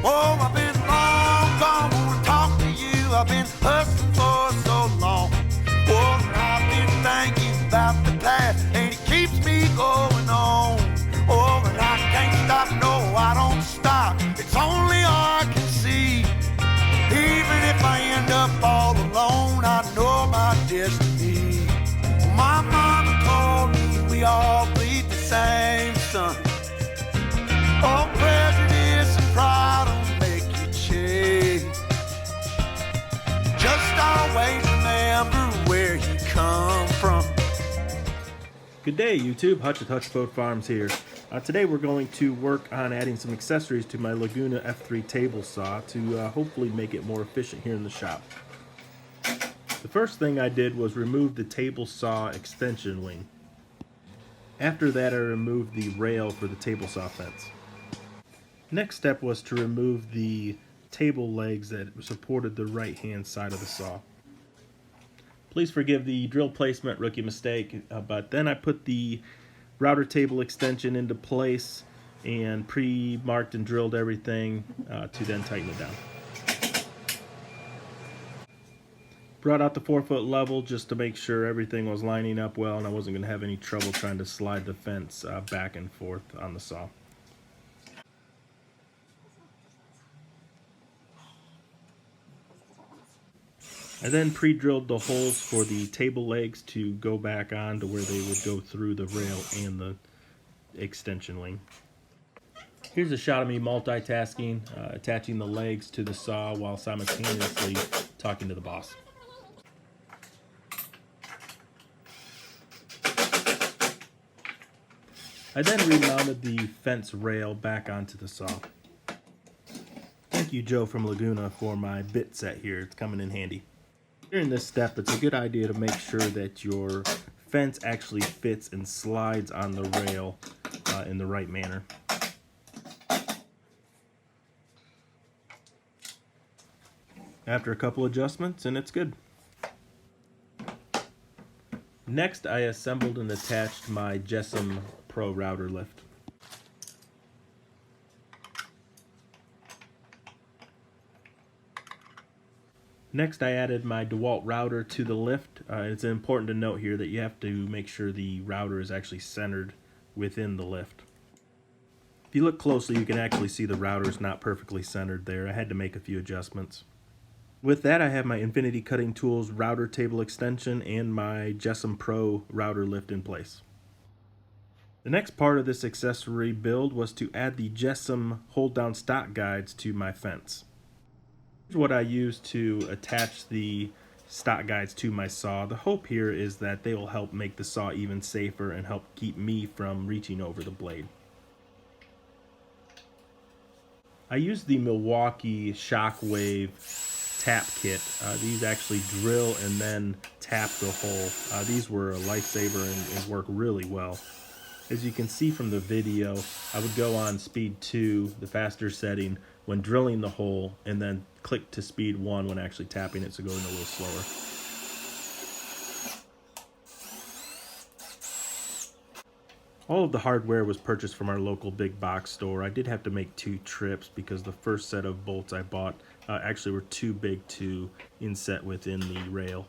Oh, I've been long gone, wanna talk to you. I've been hustling for so long. Oh, and I've been thinking about the past, and it keeps me going on. Oh, and I can't stop, no, I don't stop. It's only I can see. Even if I end up all alone, I know my destiny. My mama told me we all bleed the same sun. Oh, prejudice and pride don't make you change. Just always remember where you come from. Good day, YouTube. Hutch at Hutch Boat Farms here. Today we're going to work on adding some accessories to my Laguna F3 table saw to hopefully make it more efficient here in the shop. The first thing I did was remove the table saw extension wing. After that, I removed the rail for the table saw fence. Next step was to remove the table legs that supported the right hand side of the saw. Please forgive the drill placement rookie mistake, but then I put the router table extension into place and pre-marked and drilled everything to then tighten it down. Brought out the 4-foot level just to make sure everything was lining up well and I wasn't going to have any trouble trying to slide the fence back and forth on the saw. I then pre-drilled the holes for the table legs to go back on to where they would go through the rail and the extension wing. Here's a shot of me multitasking, attaching the legs to the saw while simultaneously talking to the boss. I then remounted the fence rail back onto the saw. Thank you, Joe from Laguna, for my bit set here. It's coming in handy. During this step, it's a good idea to make sure that your fence actually fits and slides on the rail in the right manner. After a couple adjustments, and it's good. Next, I assembled and attached my Accessory Pro router lift. Next, I added my DeWalt router to the lift. It's important to note here that you have to make sure the router is actually centered within the lift. If you look closely, you can actually see the router is not perfectly centered there. I had to make a few adjustments. With that, I have my Infinity Cutting Tools router table extension and my Accessory Pro router lift in place. The next part of this accessory build was to add the Accessory hold down stock guides to my fence. Here's what I use to attach the stock guides to my saw. The hope here is that they will help make the saw even safer and help keep me from reaching over the blade. I used the Milwaukee Shockwave tap kit. These actually drill and then tap the hole. These were a lifesaver and work really well. As you can see from the video, I would go on speed 2, the faster setting, when drilling the hole, and then click to speed 1 when actually tapping it, so going a little slower. All of the hardware was purchased from our local big box store. I did have to make 2 trips because the first set of bolts I bought actually were too big to inset within the rail.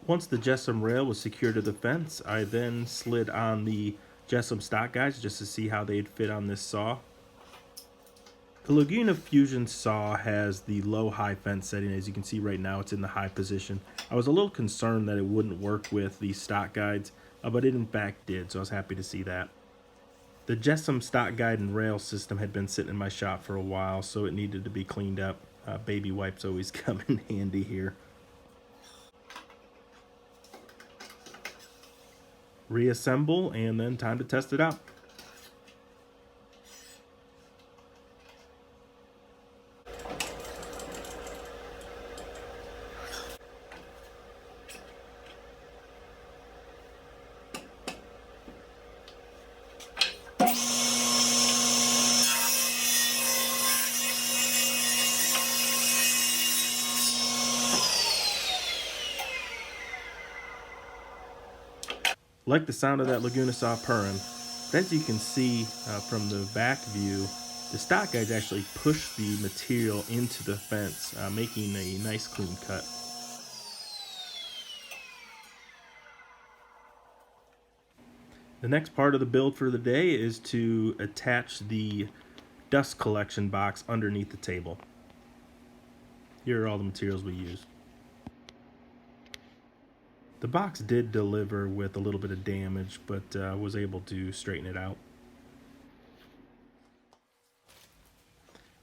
Once the Accessory rail was secured to the fence, I then slid on the Accessory stock guides just to see how they'd fit on this saw. The Laguna Fusion saw has the low-high fence setting. As you can see right now, it's in the high position. I was a little concerned that it wouldn't work with the stock guides, but it in fact did, so I was happy to see that. The Accessory stock guide and rail system had been sitting in my shop for a while, so it needed to be cleaned up. Baby wipes always come in handy here. Reassemble, and then time to test it out. like the sound of that Laguna saw purring. But as you can see from the back view, the stock guides actually push the material into the fence, making a nice clean cut. The next part of the build for the day is to attach the dust collection box underneath the table. Here are all the materials we used. The box did deliver with a little bit of damage, but was able to straighten it out.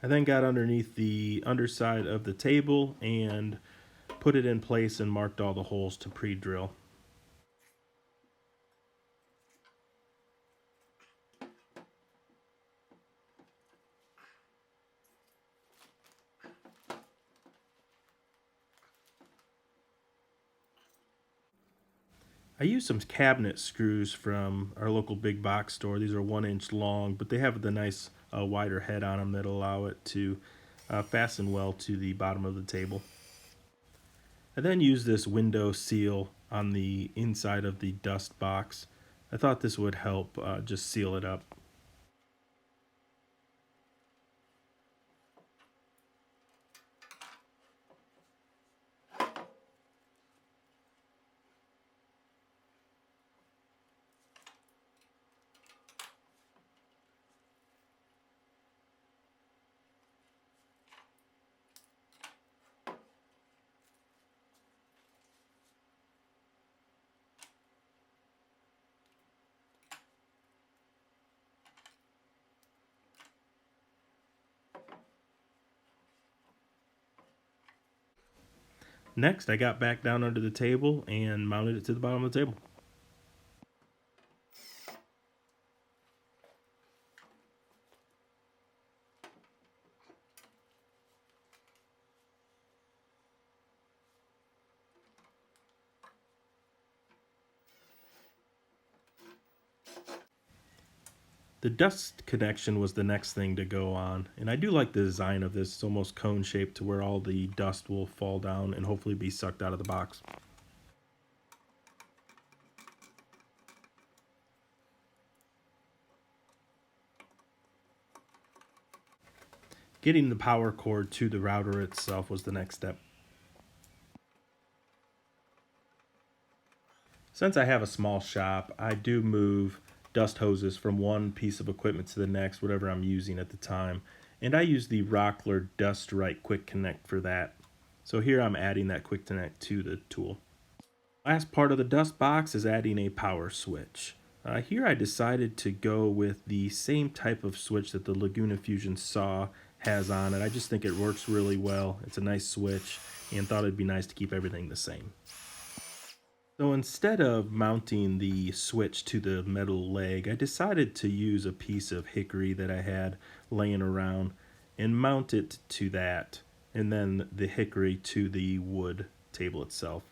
I then got underneath the underside of the table and put it in place and marked all the holes to pre-drill. I used some cabinet screws from our local big box store. These are 1 inch long, but they have the nice wider head on them that allow it to fasten well to the bottom of the table. I then used this window seal on the inside of the dust box. I thought this would help just seal it up. Next, I got back down under the table and mounted it to the bottom of the table. The dust connection was the next thing to go on, and I do like the design of this. It's almost cone shaped to where all the dust will fall down and hopefully be sucked out of the box. Getting the power cord to the router itself was the next step. Since I have a small shop, I do move dust hoses from one piece of equipment to the next, whatever I'm using at the time. And I use the Rockler Dust Right Quick Connect for that. So here I'm adding that Quick Connect to the tool. Last part of the dust box is adding a power switch. Here I decided to go with the same type of switch that the Laguna Fusion saw has on it. I just think it works really well. It's a nice switch and thought it'd be nice to keep everything the same. So instead of mounting the switch to the metal leg, I decided to use a piece of hickory that I had laying around and mount it to that, and then the hickory to the wood table itself.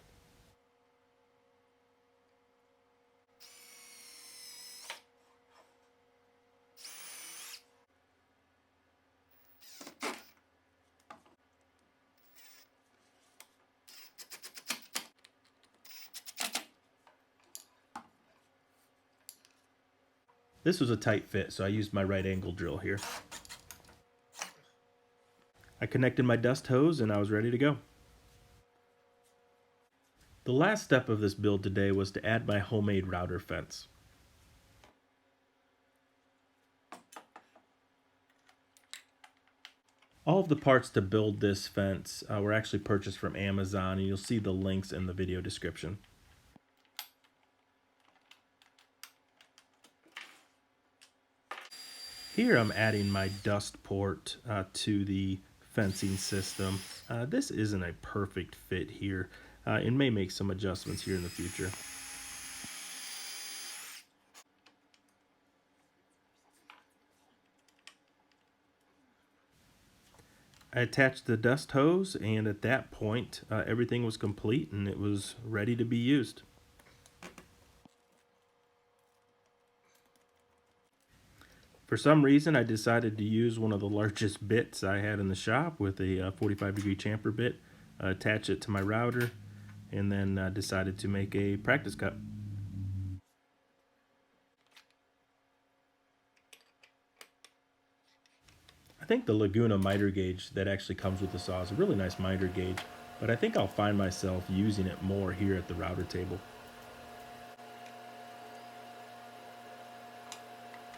This was a tight fit, so I used my right angle drill here. I connected my dust hose and I was ready to go. The last step of this build today was to add my homemade router fence. All of the parts to build this fence were actually purchased from Amazon, and you'll see the links in the video description. Here I'm adding my dust port to the fencing system. This isn't a perfect fit here. It may make some adjustments here in the future. I attached the dust hose, and at that point everything was complete and it was ready to be used. For some reason, I decided to use one of the largest bits I had in the shop with a 45-degree chamfer bit, attach it to my router, and then decided to make a practice cut. think the Laguna miter gauge that actually comes with the saw is a really nice miter gauge, but I think I'll find myself using it more here at the router table.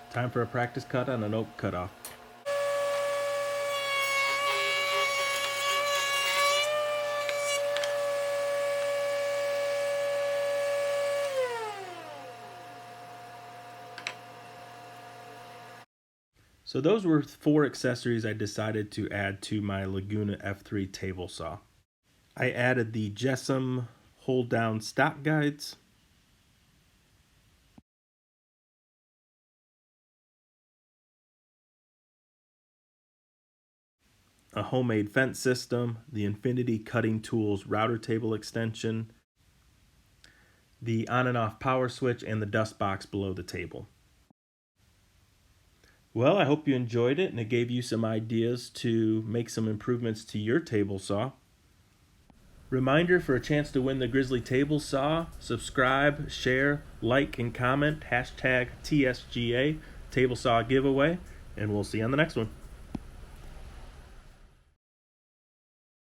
Time for a practice cut on an oak cutoff. So those were 4 accessories I decided to add to my Laguna F3 table saw. I added the Jessam hold down stop guides, a homemade fence system, the Infinity Cutting Tools router table extension, the on and off power switch, and the dust box below the table. Well, I hope you enjoyed it and it gave you some ideas to make some improvements to your table saw. Reminder for a chance to win the Grizzly Table Saw: subscribe, share, like, and comment, #TSGA Table Saw Giveaway, and we'll see you on the next one.